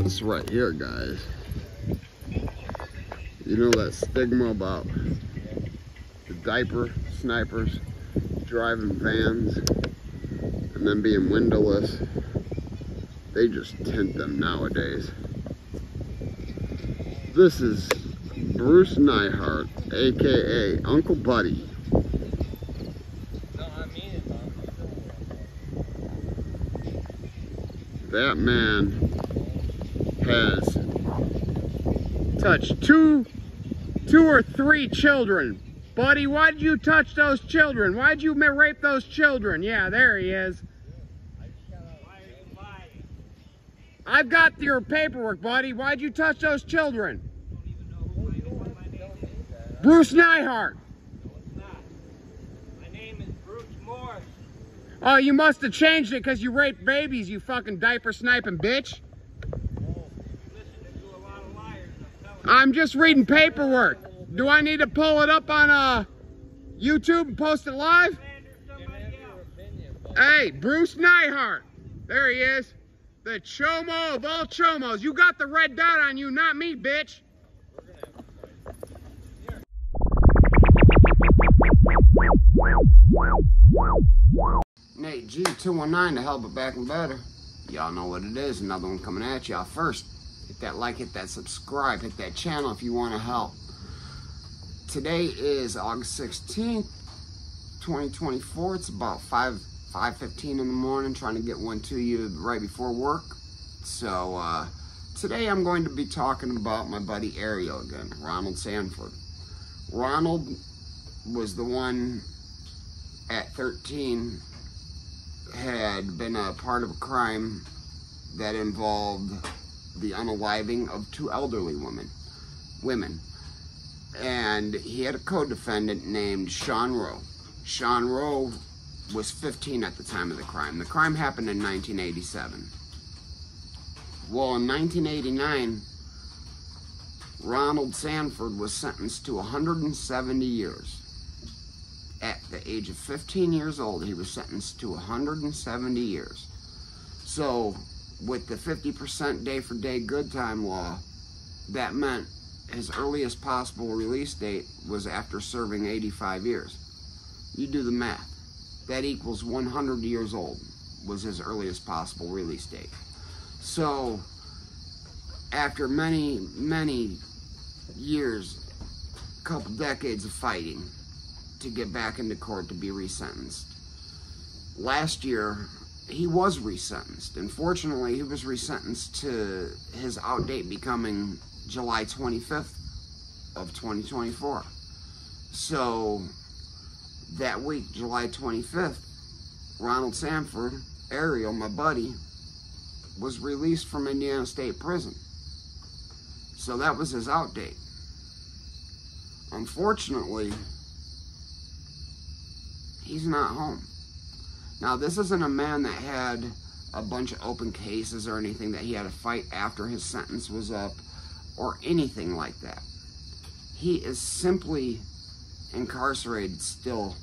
This right here, guys. You know that stigma about the diaper snipers driving vans and then being windowless? They just tint them nowadays. This is Bruce Nyhart, aka Uncle Buddy. No, I mean it, That man has touched two or three children. Buddy, why'd you touch those children? Why'd you rape those children? Yeah, there he is. I've got your paperwork, buddy. Why'd you touch those children? Bruce Nyhart. My name is Bruce Morris. Oh, you must have changed it because you raped babies, you fucking diaper sniping bitch. I'm just reading paperwork. Do I need to pull it up on YouTube and post it live? Hey, Bruce Nyhart. There he is. The chomo of all chomos. You got the red dot on you, not me, bitch. Nate G219 to help it back and better. Y'all know what it is. Another one coming at y'all first. Hit that like, hit that subscribe, hit that channel if you want to help. Today is August 16th, 2024. It's about 5:15 in the morning, trying to get one to you right before work. So today I'm going to be talking about my buddy Ariel again, Ronald Sanford. Ronald was the one at 13 had been a part of a crime that involved the unaliving of two elderly women. And he had a co-defendant named Sean Rowe. Sean Rowe was 15 at the time of the crime. The crime happened in 1987. Well, in 1989, Ronald Sanford was sentenced to 170 years. At the age of 15 years old, he was sentenced to 170 years. So, with the 50% day-for-day good time law, that meant his earliest possible release date was after serving 85 years. You do the math. That equals 100 years old was his earliest possible release date. So, after many, many years, a couple decades of fighting to get back into court to be resentenced, last year he was resentenced. Unfortunately, he was resentenced to his out date becoming July 25th of 2024. So that week, July 25th, Ronald Sanford, Ariel, my buddy, was released from Indiana State Prison. So that was his out date. Unfortunately, he's not home. Now, this isn't a man that had a bunch of open cases or anything that he had to fight after his sentence was up or anything like that. He is simply incarcerated still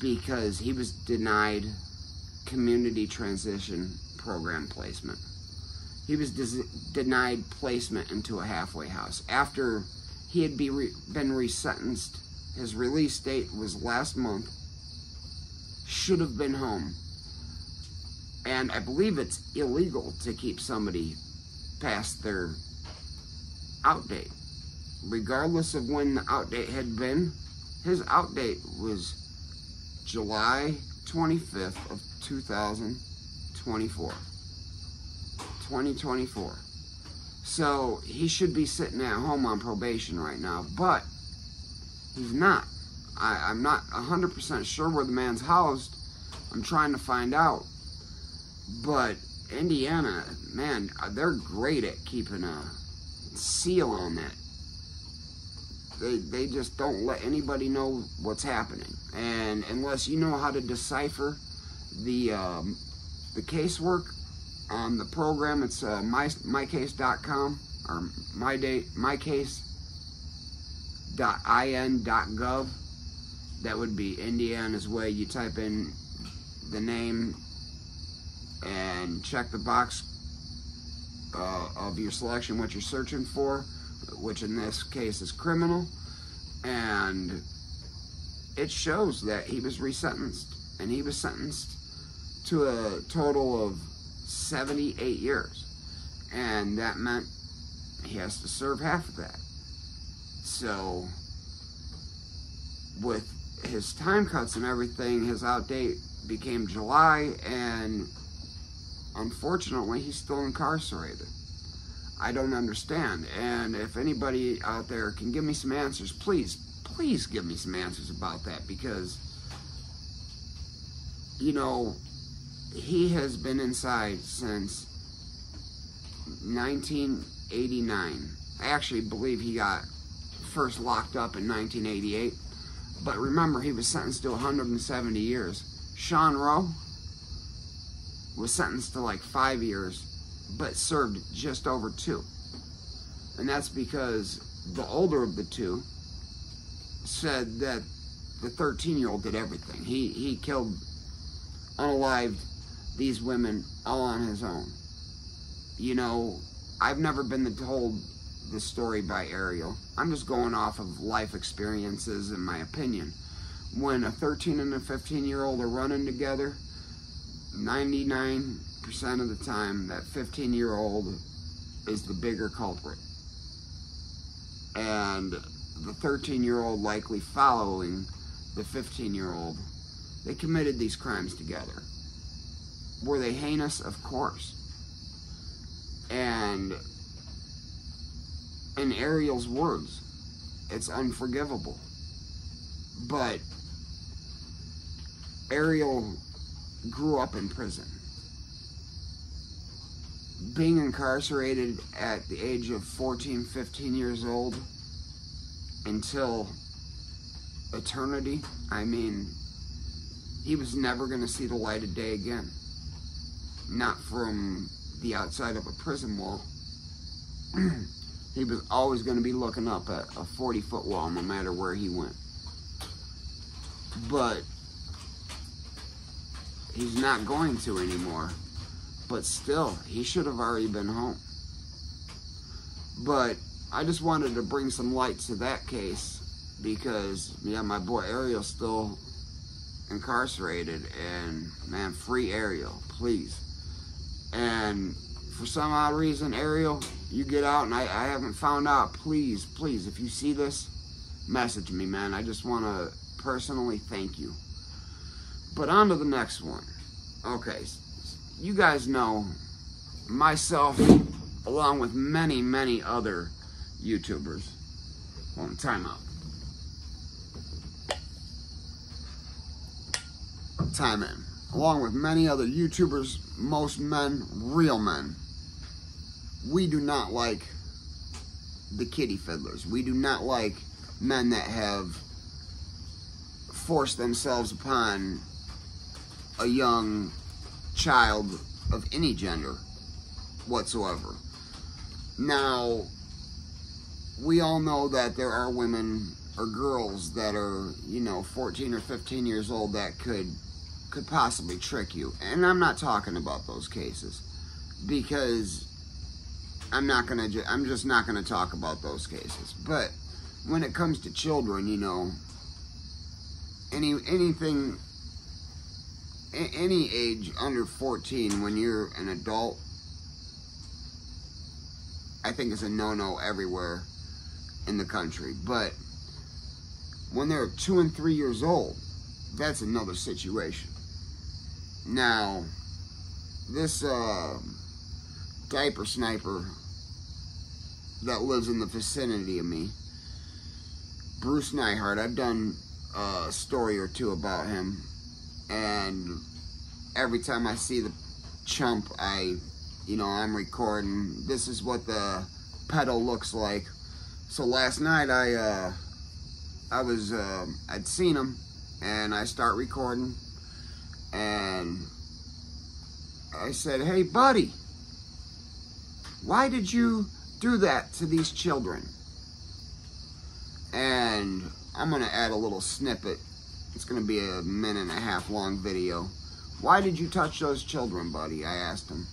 because he was denied community transition program placement. He was denied placement into a halfway house. After he had been resentenced, his release date was last month, should have been home. And I believe it's illegal to keep somebody past their out date. Regardless of when the out date had been, his out date was July 25th of 2024. 2024. So he should be sitting at home on probation right now, but he's not. I'm not 100% sure where the man's housed. I'm trying to find out. But Indiana, man, they're great at keeping a seal on that. They just don't let anybody know what's happening. And unless you know how to decipher the casework on the program, it's mycase.com or mycase.in.gov. That would be Indiana's way. You type in the name and check the box of your selection, what you're searching for, which in this case is criminal, and it shows that he was resentenced, and he was sentenced to a total of 78 years, and that meant he has to serve half of that. So with his time cuts and everything, his out date became July, and unfortunately he's still incarcerated. I don't understand, and if anybody out there can give me some answers, please give me some answers about that, because, you know, he has been inside since 1989. I actually believe he got first locked up in 1988, but remember, he was sentenced to 170 years. Sean Rowe was sentenced to like 5 years, but served just over 2. And that's because the older of the two said that the 13-year-old did everything. He killed, unalived these women all on his own. You know, I've never been told the story by Ariel. I'm just going off of life experiences and my opinion. When a 13 and a 15-year-old are running together, 99% of the time, that 15-year-old is the bigger culprit. And the 13-year-old likely following the 15-year-old, they committed these crimes together. Were they heinous? Of course. And in Ariel's words, it's unforgivable. But Ariel grew up in prison. Being incarcerated at the age of 14, 15 years old until eternity, I mean, he was never going to see the light of day again. Not from the outside of a prison wall. He was always going to be looking up at a 40-foot wall no matter where he went. But he's not going to anymore. But still, he should have already been home. But I just wanted to bring some light to that case because, yeah, my boy Ariel's still incarcerated, and man, free Ariel, please. And for some odd reason, Ariel, you get out, and I haven't found out, please, if you see this, message me, man. I just want to personally thank you. But on to the next one. Okay, you guys know myself, along with many other YouTubers. Hold on, time out. Time in. Along with many other YouTubers, most men, real men, we do not like the kitty fiddlers. We do not like men that have forced themselves upon a young child of any gender whatsoever. Now, we all know that there are women or girls that are, you know, 14 or 15 years old that could possibly trick you. And I'm not talking about those cases because I'm just not gonna talk about those cases. But when it comes to children, you know, any age under 14, when you're an adult, I think is a no-no everywhere in the country. But when they're 2 and 3 years old, that's another situation. Now, this diaper sniper that lives in the vicinity of me, Bruce Nyhart, I've done a story or two about him, and every time I see the chump, I'm recording. This is what the pedo looks like. So last night I'd seen him, and I start recording, and I said, "Hey buddy, why did you do that to these children?" And I'm gonna add a little snippet. It's gonna be a 1.5-minute long video. "Why did you touch those children, buddy?" I asked him.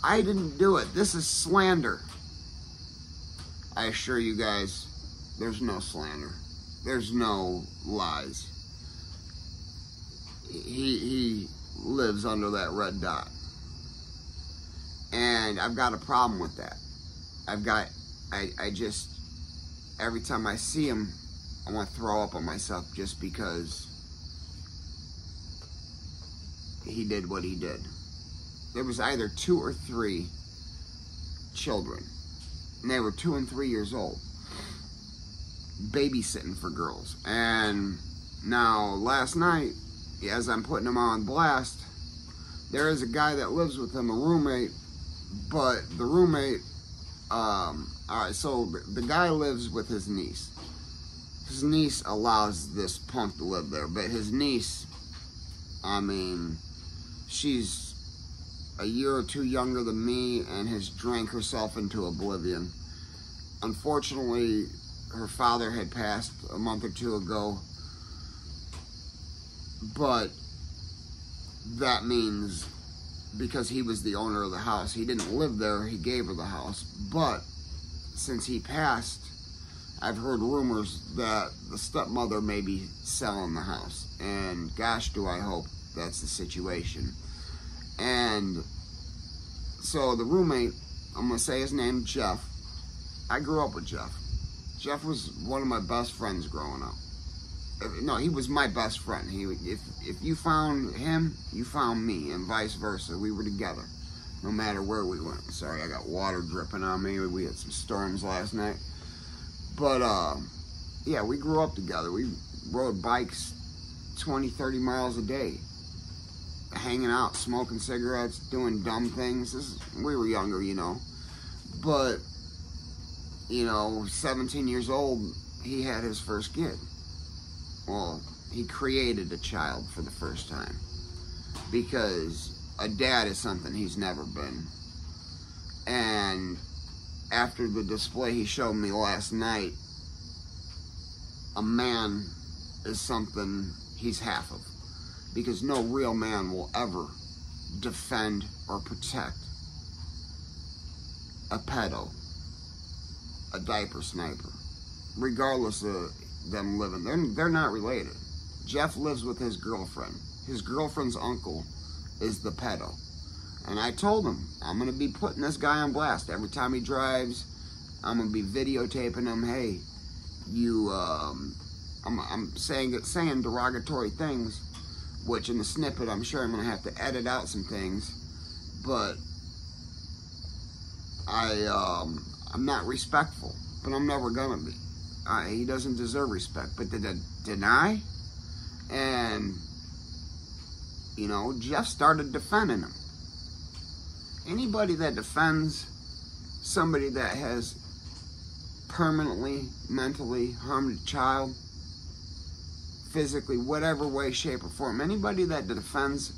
I didn't do it. This is slander. I assure you guys, there's no slander. There's no lies. He lives under that red dot. And I've got a problem with that. I just, every time I see him, I want to throw up on myself just because he did what he did. There was either 2 or 3 children, and they were 2 and 3 years old, babysitting for girls. And now, last night, as I'm putting him on blast, there is a guy that lives with him, a roommate, but the roommate, alright, so the guy lives with his niece. His niece allows this punk to live there, but his niece, I mean, she's a year or 2 younger than me and has drank herself into oblivion. Unfortunately, her father had passed a month or 2 ago, but that means because he was the owner of the house, he didn't live there, he gave her the house. But since he passed, I've heard rumors that the stepmother may be selling the house, and gosh, do I hope that's the situation. And so the roommate, I'm gonna say his name, Jeff. I grew up with Jeff. Jeff was one of my best friends growing up. No, he was my best friend. If you found him, you found me, and vice versa. We were together, no matter where we went. Sorry, I got water dripping on me. We had some storms last night. But, yeah, we grew up together. We rode bikes 20, 30 miles a day, hanging out, smoking cigarettes, doing dumb things. We were younger, you know. But, you know, 17 years old, he had his first kid. Well, he created a child for the first time, because a dad is something he's never been. And after the display he showed me last night, a man is something he's half of, because no real man will ever defend or protect a pedo, a diaper sniper, regardless of them living. They're not related. Jeff lives with his girlfriend. His girlfriend's uncle is the pedo. And I told him, I'm going to be putting this guy on blast. Every time he drives, I'm going to be videotaping him. Hey, you, I'm saying derogatory things, which in the snippet, I'm sure I'm going to have to edit out some things. But I'm not respectful, but I'm never going to be. He doesn't deserve respect, but to deny, and, you know, Jeff started defending him. Anybody that defends somebody that has permanently, mentally harmed a child, physically, whatever way, shape, or form, anybody that defends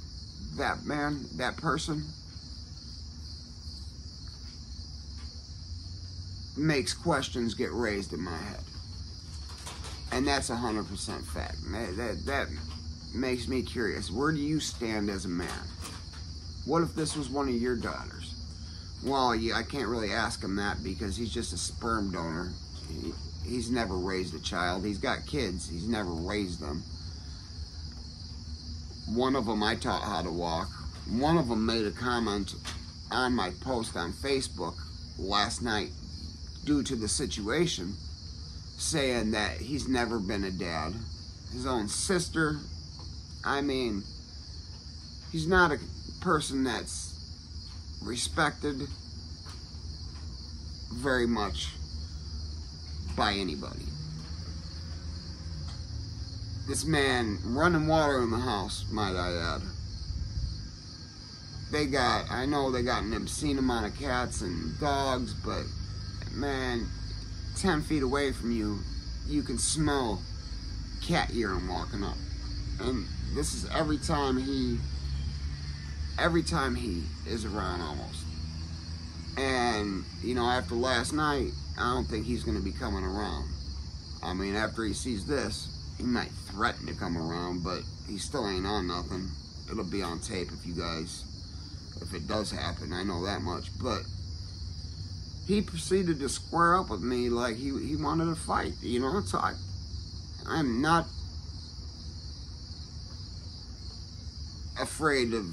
that man, that person, makes questions get raised in my head. And that's 100% fact. That makes me curious. Where do you stand as a man? What if this was one of your daughters? Well, I can't really ask him that because he's just a sperm donor. He's never raised a child. He's got kids. He's never raised them. One of them I taught how to walk. One of them made a comment on my post on Facebook last night due to the situation, saying that he's never been a dad. His own sister, I mean, he's not a person that's respected very much by anybody. This man running water in the house, might I add. I know they got an obscene amount of cats and dogs, but man, 10 feet away from you, you can smell cat urine walking up. And this is every time he is around almost. And, you know, after last night, I don't think he's going to be coming around. I mean, after he sees this, he might threaten to come around, but he still ain't on nothing. It'll be on tape if you guys if it does happen. I know that much. But he proceeded to square up with me like he wanted to fight, you know. So I'm not afraid of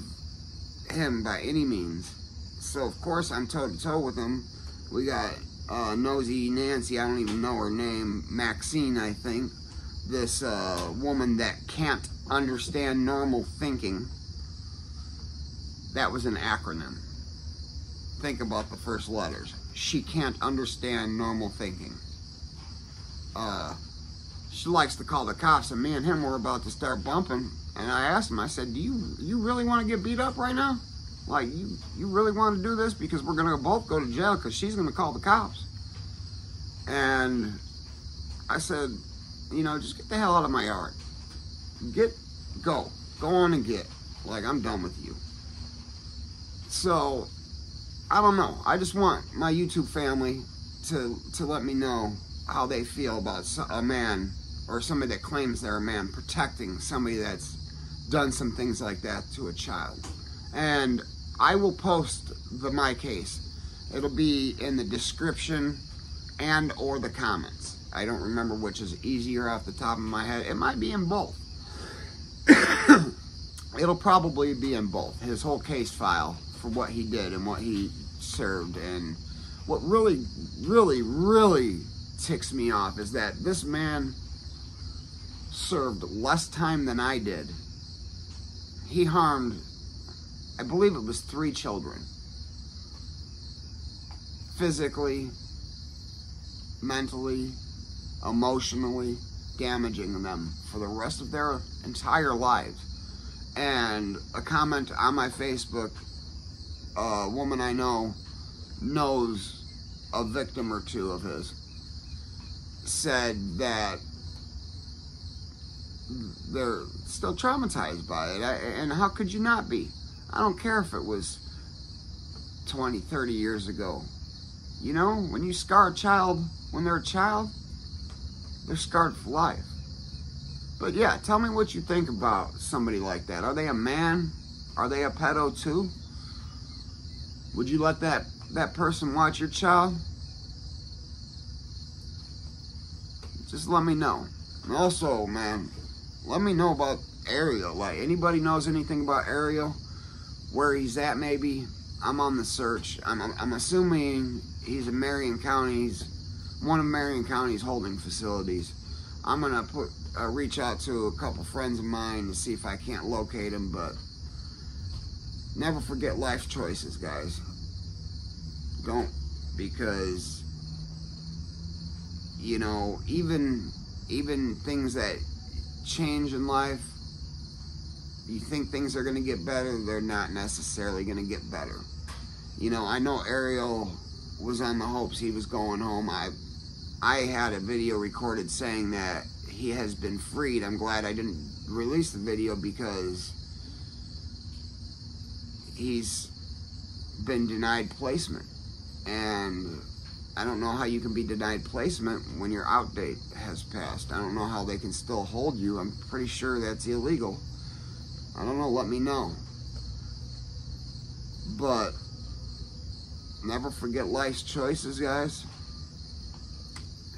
him by any means. So of course I'm toe to toe with him. We got Nosy Nancy, I don't even know her name, Maxine, I think. This woman that can't understand normal thinking. That was an acronym. Think about the first letters. She can't understand normal thinking. She likes to call the cops, and me and him were about to start bumping. And I asked him, I said, do you really want to get beat up right now? Like, you really want to do this? Because we're going to both go to jail because she's going to call the cops. And I said, you know, just get the hell out of my yard. Go on and get. Like, I'm done with you. So, I don't know. I just want my YouTube family to let me know how they feel about a man or somebody that claims they're a man protecting somebody that's done some things like that to a child. And I will post my case. It'll be in the description and or the comments. I don't remember which is easier off the top of my head. It might be in both. It'll probably be in both. His whole case file for what he did and what he served. And what really, really, really ticks me off is that this man served less time than I did. He harmed, I believe it was 3 children. Physically, mentally, emotionally, damaging them for the rest of their entire lives. And a comment on my Facebook, a woman I know knows a victim or 2 of his, said that they're still traumatized by it. And how could you not be? I don't care if it was 20, 30 years ago. You know, when you scar a child, when they're a child, they're scarred for life. But yeah, tell me what you think about somebody like that. Are they a man? Are they a pedo too? Would you let that person watch your child? Just let me know. And also, man, let me know about Ariel. Like, anybody knows anything about Ariel? Where he's at, maybe? I'm on the search. I'm assuming he's in Marion County's, one of Marion County's holding facilities. I'm gonna reach out to a couple friends of mine to see if I can't locate him, but never forget life choices, guys. Don't, because, you know, even things that change in life, you think things are going to get better, they're not necessarily going to get better. You know, I know Ariel was on the hopes he was going home. I had a video recorded saying that he has been freed. I'm glad I didn't release the video because he's been denied placement. And I don't know how you can be denied placement when your out date has passed. I don't know how they can still hold you. I'm pretty sure that's illegal. I don't know, let me know. But never forget life's choices, guys.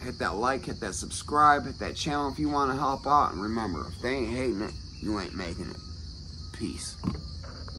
Hit that like, hit that subscribe, hit that channel if you want to help out. And remember, if they ain't hating it, you ain't making it. Peace.